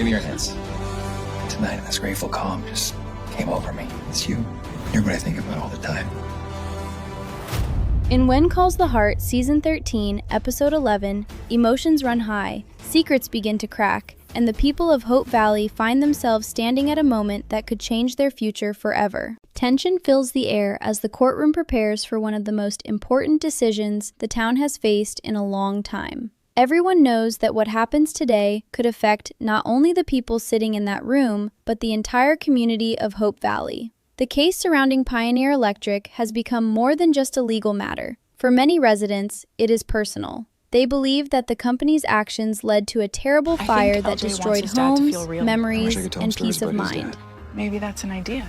Give me your hands. Tonight, this grateful calm just came over me. It's you. You're what I think about all the time. In When Calls the Heart, Season 13, Episode 11, emotions run high, secrets begin to crack, and the people of Hope Valley find themselves standing at a moment that could change their future forever. Tension fills the air as the courtroom prepares for one of the most important decisions the town has faced in a long time. Everyone knows that what happens today could affect not only the people sitting in that room, but the entire community of Hope Valley. The case surrounding Pioneer Electric has become more than just a legal matter. For many residents, it is personal. They believe that the company's actions led to a terrible fire that destroyed homes, memories, and peace of mind. Maybe that's an idea.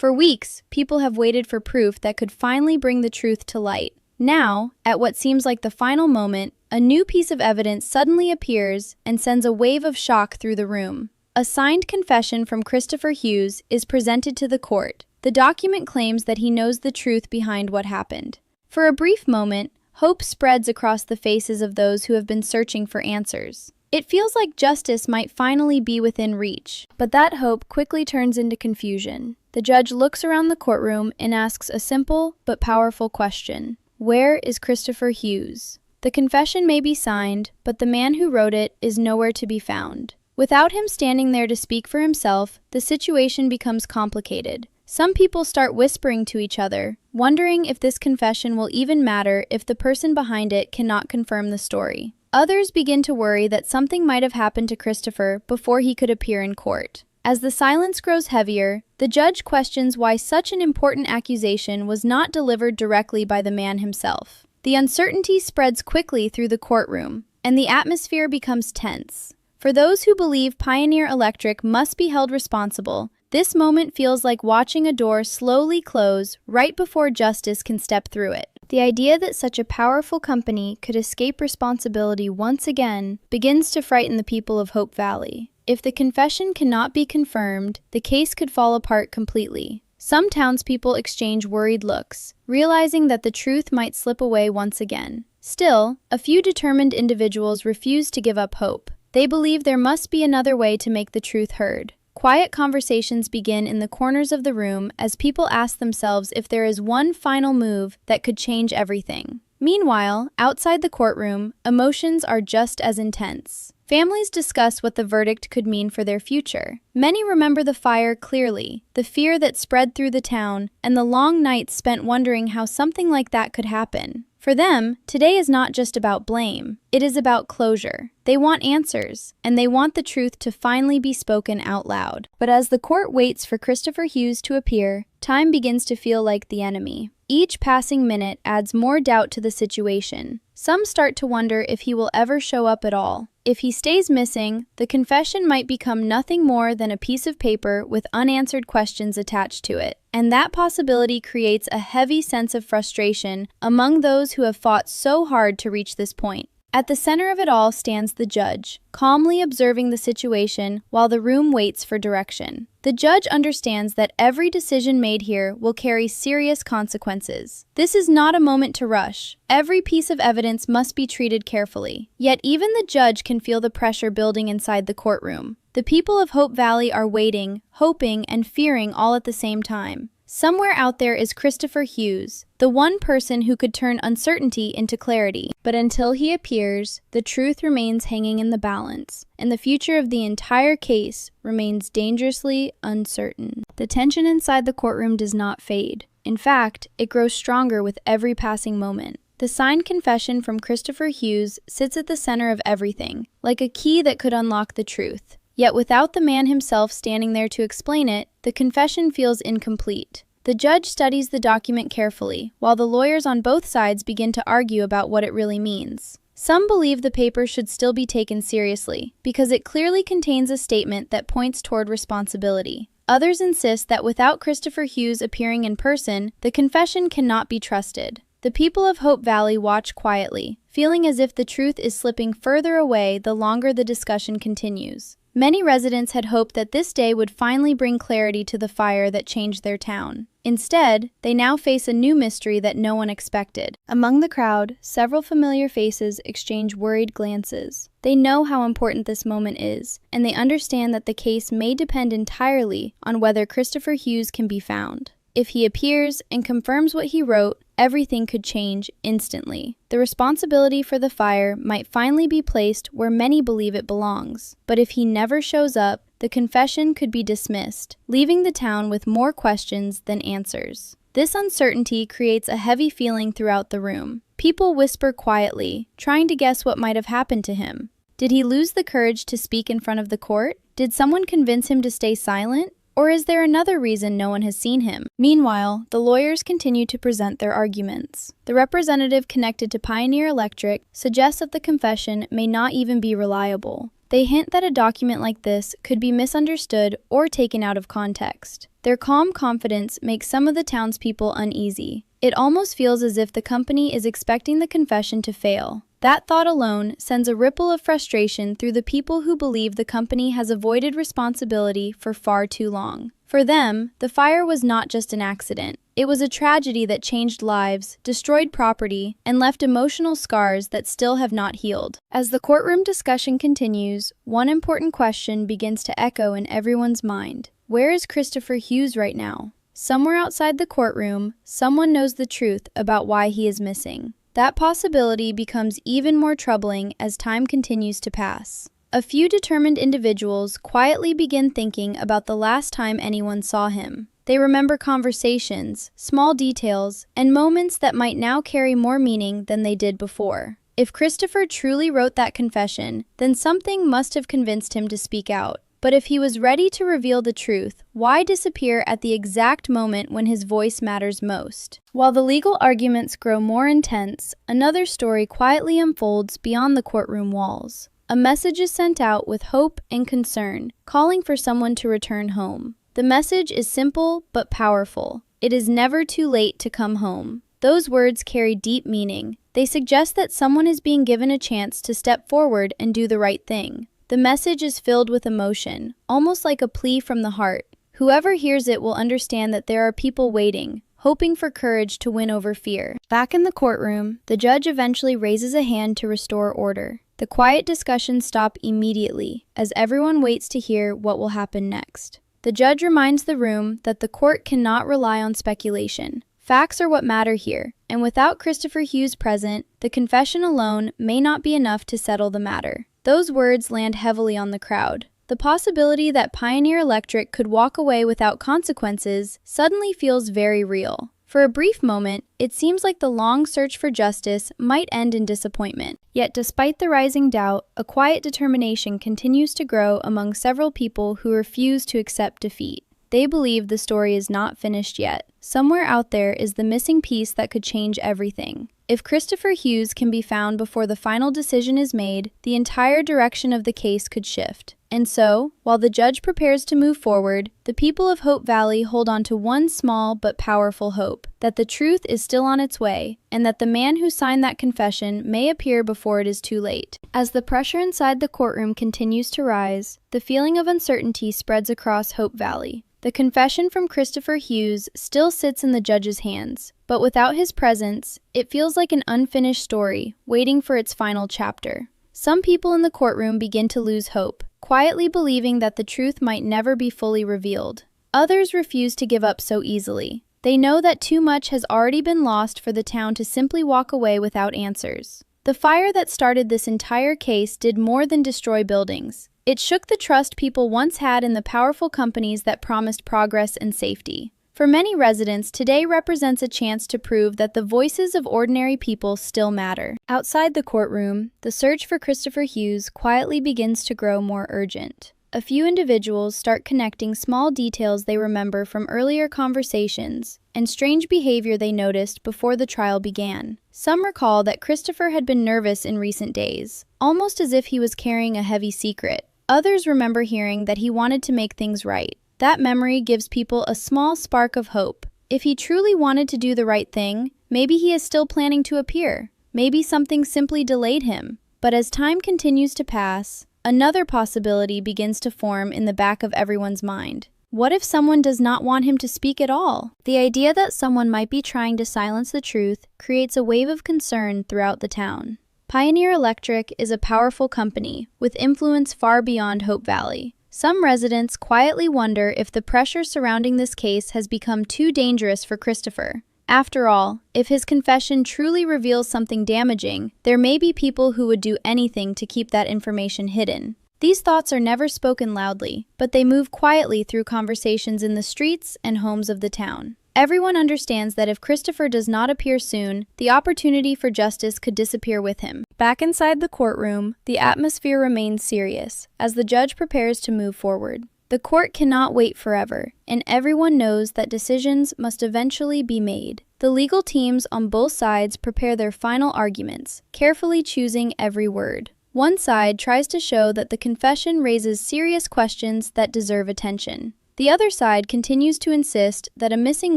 For weeks, people have waited for proof that could finally bring the truth to light. Now, at what seems like the final moment, a new piece of evidence suddenly appears and sends a wave of shock through the room. A signed confession from Christopher Hughes is presented to the court. The document claims that he knows the truth behind what happened. For a brief moment, hope spreads across the faces of those who have been searching for answers. It feels like justice might finally be within reach, but that hope quickly turns into confusion. The judge looks around the courtroom and asks a simple but powerful question. Where is Christopher Hughes? The confession may be signed, but the man who wrote it is nowhere to be found. Without him standing there to speak for himself, the situation becomes complicated. Some people start whispering to each other, wondering if this confession will even matter if the person behind it cannot confirm the story. Others begin to worry that something might have happened to Christopher before he could appear in court. As the silence grows heavier, the judge questions why such an important accusation was not delivered directly by the man himself. The uncertainty spreads quickly through the courtroom, and the atmosphere becomes tense. For those who believe Pioneer Electric must be held responsible, this moment feels like watching a door slowly close right before justice can step through it. The idea that such a powerful company could escape responsibility once again begins to frighten the people of Hope Valley. If the confession cannot be confirmed, the case could fall apart completely. Some townspeople exchange worried looks, realizing that the truth might slip away once again. Still, a few determined individuals refuse to give up hope. They believe there must be another way to make the truth heard. Quiet conversations begin in the corners of the room as people ask themselves if there is one final move that could change everything. Meanwhile, outside the courtroom, emotions are just as intense. Families discuss what the verdict could mean for their future. Many remember the fire clearly, the fear that spread through the town, and the long nights spent wondering how something like that could happen. For them, today is not just about blame. It is about closure. They want answers, and they want the truth to finally be spoken out loud. But as the court waits for Christopher Hughes to appear, time begins to feel like the enemy. Each passing minute adds more doubt to the situation. Some start to wonder if he will ever show up at all. If he stays missing, the confession might become nothing more than a piece of paper with unanswered questions attached to it. And that possibility creates a heavy sense of frustration among those who have fought so hard to reach this point. At the center of it all stands the judge, calmly observing the situation while the room waits for direction. The judge understands that every decision made here will carry serious consequences. This is not a moment to rush. Every piece of evidence must be treated carefully. Yet even the judge can feel the pressure building inside the courtroom. The people of Hope Valley are waiting, hoping, and fearing all at the same time. Somewhere out there is Christopher Hughes, the one person who could turn uncertainty into clarity. But until he appears, the truth remains hanging in the balance, and the future of the entire case remains dangerously uncertain. The tension inside the courtroom does not fade. In fact, it grows stronger with every passing moment. The signed confession from Christopher Hughes sits at the center of everything, like a key that could unlock the truth. Yet without the man himself standing there to explain it, the confession feels incomplete. The judge studies the document carefully, while the lawyers on both sides begin to argue about what it really means. Some believe the paper should still be taken seriously, because it clearly contains a statement that points toward responsibility. Others insist that without Christopher Hughes appearing in person, the confession cannot be trusted. The people of Hope Valley watch quietly, feeling as if the truth is slipping further away the longer the discussion continues. Many residents had hoped that this day would finally bring clarity to the fire that changed their town. Instead, they now face a new mystery that no one expected. Among the crowd, several familiar faces exchange worried glances. They know how important this moment is, and they understand that the case may depend entirely on whether Christopher Hughes can be found. If he appears and confirms what he wrote, everything could change instantly. The responsibility for the fire might finally be placed where many believe it belongs. But if he never shows up, the confession could be dismissed, leaving the town with more questions than answers. This uncertainty creates a heavy feeling throughout the room. People whisper quietly, trying to guess what might have happened to him. Did he lose the courage to speak in front of the court? Did someone convince him to stay silent? Or is there another reason no one has seen him? Meanwhile, the lawyers continue to present their arguments. The representative connected to Pioneer Electric suggests that the confession may not even be reliable. They hint that a document like this could be misunderstood or taken out of context. Their calm confidence makes some of the townspeople uneasy. It almost feels as if the company is expecting the confession to fail. That thought alone sends a ripple of frustration through the people who believe the company has avoided responsibility for far too long. For them, the fire was not just an accident. It was a tragedy that changed lives, destroyed property, and left emotional scars that still have not healed. As the courtroom discussion continues, one important question begins to echo in everyone's mind. Where is Christopher Hughes right now? Somewhere outside the courtroom, someone knows the truth about why he is missing. That possibility becomes even more troubling as time continues to pass. A few determined individuals quietly begin thinking about the last time anyone saw him. They remember conversations, small details, and moments that might now carry more meaning than they did before. If Christopher truly wrote that confession, then something must have convinced him to speak out. But if he was ready to reveal the truth, why disappear at the exact moment when his voice matters most? While the legal arguments grow more intense, another story quietly unfolds beyond the courtroom walls. A message is sent out with hope and concern, calling for someone to return home. The message is simple but powerful. It is never too late to come home. Those words carry deep meaning. They suggest that someone is being given a chance to step forward and do the right thing. The message is filled with emotion, almost like a plea from the heart. Whoever hears it will understand that there are people waiting, hoping for courage to win over fear. Back in the courtroom, the judge eventually raises a hand to restore order. The quiet discussions stop immediately, as everyone waits to hear what will happen next. The judge reminds the room that the court cannot rely on speculation. Facts are what matter here, and without Christopher Hughes present, the confession alone may not be enough to settle the matter. Those words land heavily on the crowd. The possibility that Pioneer Electric could walk away without consequences suddenly feels very real. For a brief moment, it seems like the long search for justice might end in disappointment. Yet despite the rising doubt, a quiet determination continues to grow among several people who refuse to accept defeat. They believe the story is not finished yet. Somewhere out there is the missing piece that could change everything. If Christopher Hughes can be found before the final decision is made, the entire direction of the case could shift. And so, while the judge prepares to move forward, the people of Hope Valley hold on to one small but powerful hope, that the truth is still on its way, and that the man who signed that confession may appear before it is too late. As the pressure inside the courtroom continues to rise, the feeling of uncertainty spreads across Hope Valley. The confession from Christopher Hughes still sits in the judge's hands, but without his presence, it feels like an unfinished story, waiting for its final chapter. Some people in the courtroom begin to lose hope, quietly believing that the truth might never be fully revealed. Others refuse to give up so easily. They know that too much has already been lost for the town to simply walk away without answers. The fire that started this entire case did more than destroy buildings. It shook the trust people once had in the powerful companies that promised progress and safety. For many residents, today represents a chance to prove that the voices of ordinary people still matter. Outside the courtroom, the search for Christopher Hughes quietly begins to grow more urgent. A few individuals start connecting small details they remember from earlier conversations and strange behavior they noticed before the trial began. Some recall that Christopher had been nervous in recent days, almost as if he was carrying a heavy secret. Others remember hearing that he wanted to make things right. That memory gives people a small spark of hope. If he truly wanted to do the right thing, maybe he is still planning to appear. Maybe something simply delayed him. But as time continues to pass, another possibility begins to form in the back of everyone's mind. What if someone does not want him to speak at all? The idea that someone might be trying to silence the truth creates a wave of concern throughout the town. Pioneer Electric is a powerful company with influence far beyond Hope Valley. Some residents quietly wonder if the pressure surrounding this case has become too dangerous for Christopher. After all, if his confession truly reveals something damaging, there may be people who would do anything to keep that information hidden. These thoughts are never spoken loudly, but they move quietly through conversations in the streets and homes of the town. Everyone understands that if Christopher does not appear soon, the opportunity for justice could disappear with him. Back inside the courtroom, the atmosphere remains serious as the judge prepares to move forward. The court cannot wait forever, and everyone knows that decisions must eventually be made. The legal teams on both sides prepare their final arguments, carefully choosing every word. One side tries to show that the confession raises serious questions that deserve attention. The other side continues to insist that a missing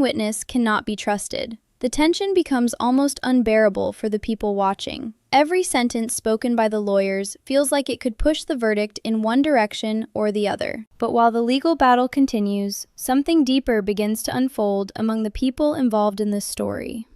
witness cannot be trusted. The tension becomes almost unbearable for the people watching. Every sentence spoken by the lawyers feels like it could push the verdict in one direction or the other. But while the legal battle continues, something deeper begins to unfold among the people involved in this story.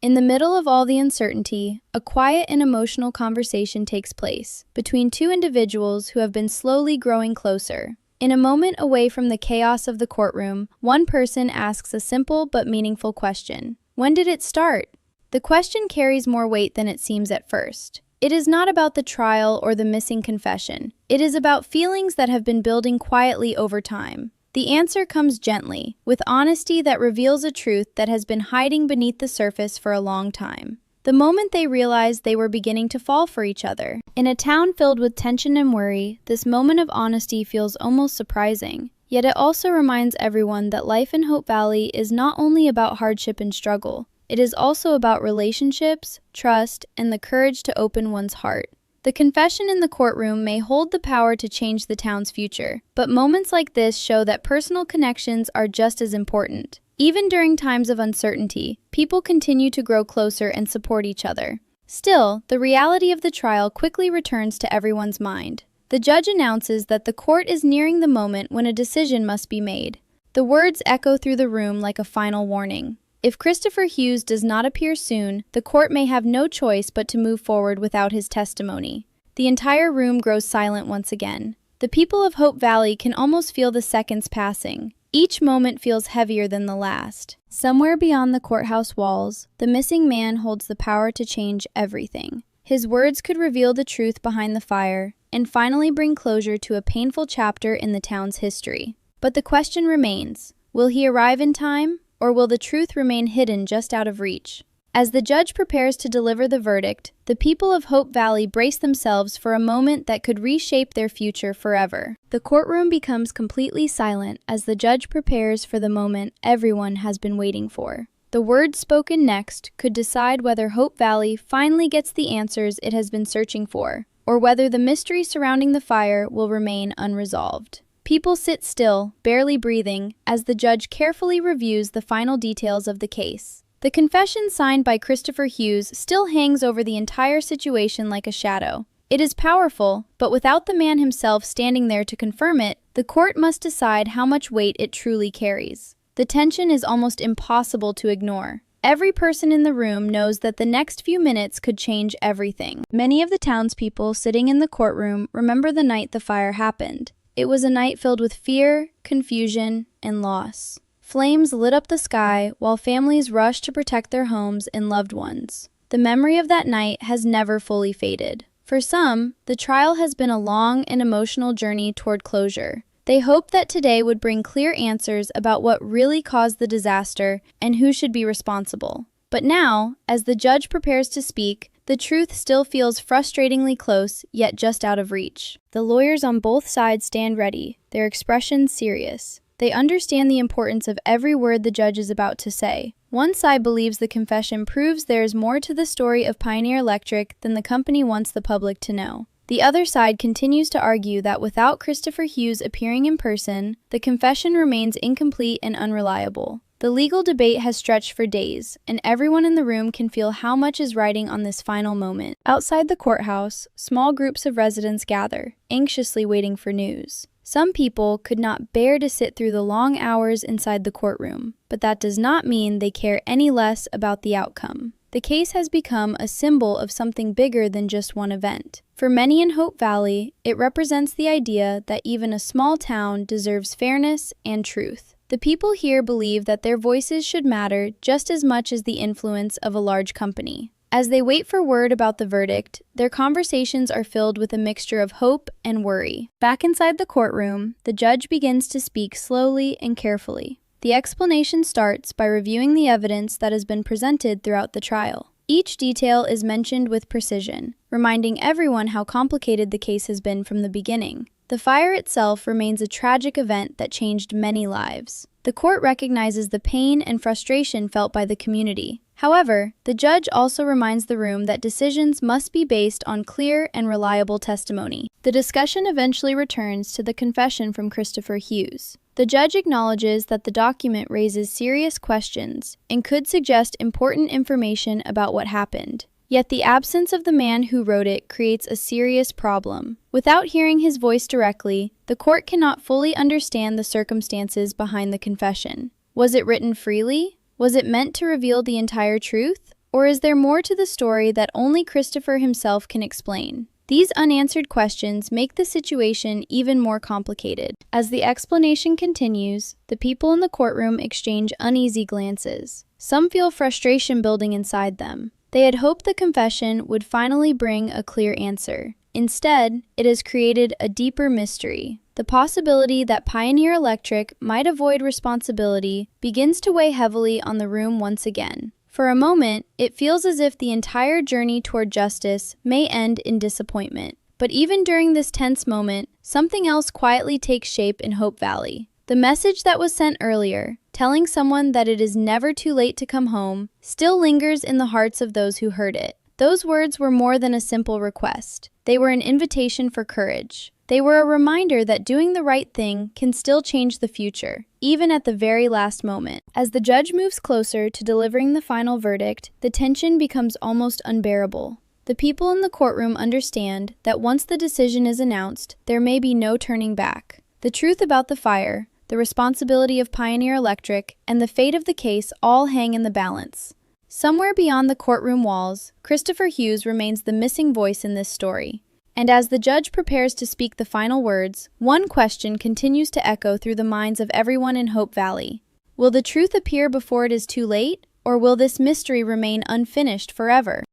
In the middle of all the uncertainty, a quiet and emotional conversation takes place between two individuals who have been slowly growing closer. In a moment away from the chaos of the courtroom, one person asks a simple but meaningful question. When did it start? The question carries more weight than it seems at first. It is not about the trial or the missing confession. It is about feelings that have been building quietly over time. The answer comes gently, with honesty that reveals a truth that has been hiding beneath the surface for a long time. The moment they realized they were beginning to fall for each other. In a town filled with tension and worry, this moment of honesty feels almost surprising. Yet it also reminds everyone that life in Hope Valley is not only about hardship and struggle. It is also about relationships, trust, and the courage to open one's heart. The confession in the courtroom may hold the power to change the town's future, but moments like this show that personal connections are just as important. Even during times of uncertainty, people continue to grow closer and support each other. Still, the reality of the trial quickly returns to everyone's mind. The judge announces that the court is nearing the moment when a decision must be made. The words echo through the room like a final warning. If Christopher Hughes does not appear soon, the court may have no choice but to move forward without his testimony. The entire room grows silent once again. The people of Hope Valley can almost feel the seconds passing. Each moment feels heavier than the last. Somewhere beyond the courthouse walls, the missing man holds the power to change everything. His words could reveal the truth behind the fire and finally bring closure to a painful chapter in the town's history. But the question remains, will he arrive in time, or will the truth remain hidden just out of reach? As the judge prepares to deliver the verdict, the people of Hope Valley brace themselves for a moment that could reshape their future forever. The courtroom becomes completely silent as the judge prepares for the moment everyone has been waiting for. The words spoken next could decide whether Hope Valley finally gets the answers it has been searching for, or whether the mystery surrounding the fire will remain unresolved. People sit still, barely breathing, as the judge carefully reviews the final details of the case. The confession signed by Christopher Hughes still hangs over the entire situation like a shadow. It is powerful, but without the man himself standing there to confirm it, the court must decide how much weight it truly carries. The tension is almost impossible to ignore. Every person in the room knows that the next few minutes could change everything. Many of the townspeople sitting in the courtroom remember the night the fire happened. It was a night filled with fear, confusion, and loss. Flames lit up the sky while families rushed to protect their homes and loved ones. The memory of that night has never fully faded. For some, the trial has been a long and emotional journey toward closure. They hoped that today would bring clear answers about what really caused the disaster and who should be responsible. But now, as the judge prepares to speak, the truth still feels frustratingly close, yet just out of reach. The lawyers on both sides stand ready, their expressions serious. They understand the importance of every word the judge is about to say. One side believes the confession proves there is more to the story of Pioneer Electric than the company wants the public to know. The other side continues to argue that without Christopher Hughes appearing in person, the confession remains incomplete and unreliable. The legal debate has stretched for days, and everyone in the room can feel how much is riding on this final moment. Outside the courthouse, small groups of residents gather, anxiously waiting for news. Some people could not bear to sit through the long hours inside the courtroom, but that does not mean they care any less about the outcome. The case has become a symbol of something bigger than just one event. For many in Hope Valley, it represents the idea that even a small town deserves fairness and truth. The people here believe that their voices should matter just as much as the influence of a large company. As they wait for word about the verdict, their conversations are filled with a mixture of hope and worry. Back inside the courtroom, the judge begins to speak slowly and carefully. The explanation starts by reviewing the evidence that has been presented throughout the trial. Each detail is mentioned with precision, reminding everyone how complicated the case has been from the beginning. The fire itself remains a tragic event that changed many lives. The court recognizes the pain and frustration felt by the community. However, the judge also reminds the room that decisions must be based on clear and reliable testimony. The discussion eventually returns to the confession from Christopher Hughes. The judge acknowledges that the document raises serious questions and could suggest important information about what happened. Yet the absence of the man who wrote it creates a serious problem. Without hearing his voice directly, the court cannot fully understand the circumstances behind the confession. Was it written freely? Was it meant to reveal the entire truth? Or is there more to the story that only Christopher himself can explain? These unanswered questions make the situation even more complicated. As the explanation continues, the people in the courtroom exchange uneasy glances. Some feel frustration building inside them. They had hoped the confession would finally bring a clear answer. Instead, it has created a deeper mystery. The possibility that Pioneer Electric might avoid responsibility begins to weigh heavily on the room once again. For a moment, it feels as if the entire journey toward justice may end in disappointment. But even during this tense moment, something else quietly takes shape in Hope Valley. The message that was sent earlier, telling someone that it is never too late to come home, still lingers in the hearts of those who heard it. Those words were more than a simple request. They were an invitation for courage. They were a reminder that doing the right thing can still change the future, even at the very last moment. As the judge moves closer to delivering the final verdict, the tension becomes almost unbearable. The people in the courtroom understand that once the decision is announced, there may be no turning back. The truth about the fire, the responsibility of Pioneer Electric, and the fate of the case all hang in the balance. Somewhere beyond the courtroom walls, Christopher Hughes remains the missing voice in this story. And as the judge prepares to speak the final words, one question continues to echo through the minds of everyone in Hope Valley. Will the truth appear before it is too late, or will this mystery remain unfinished forever?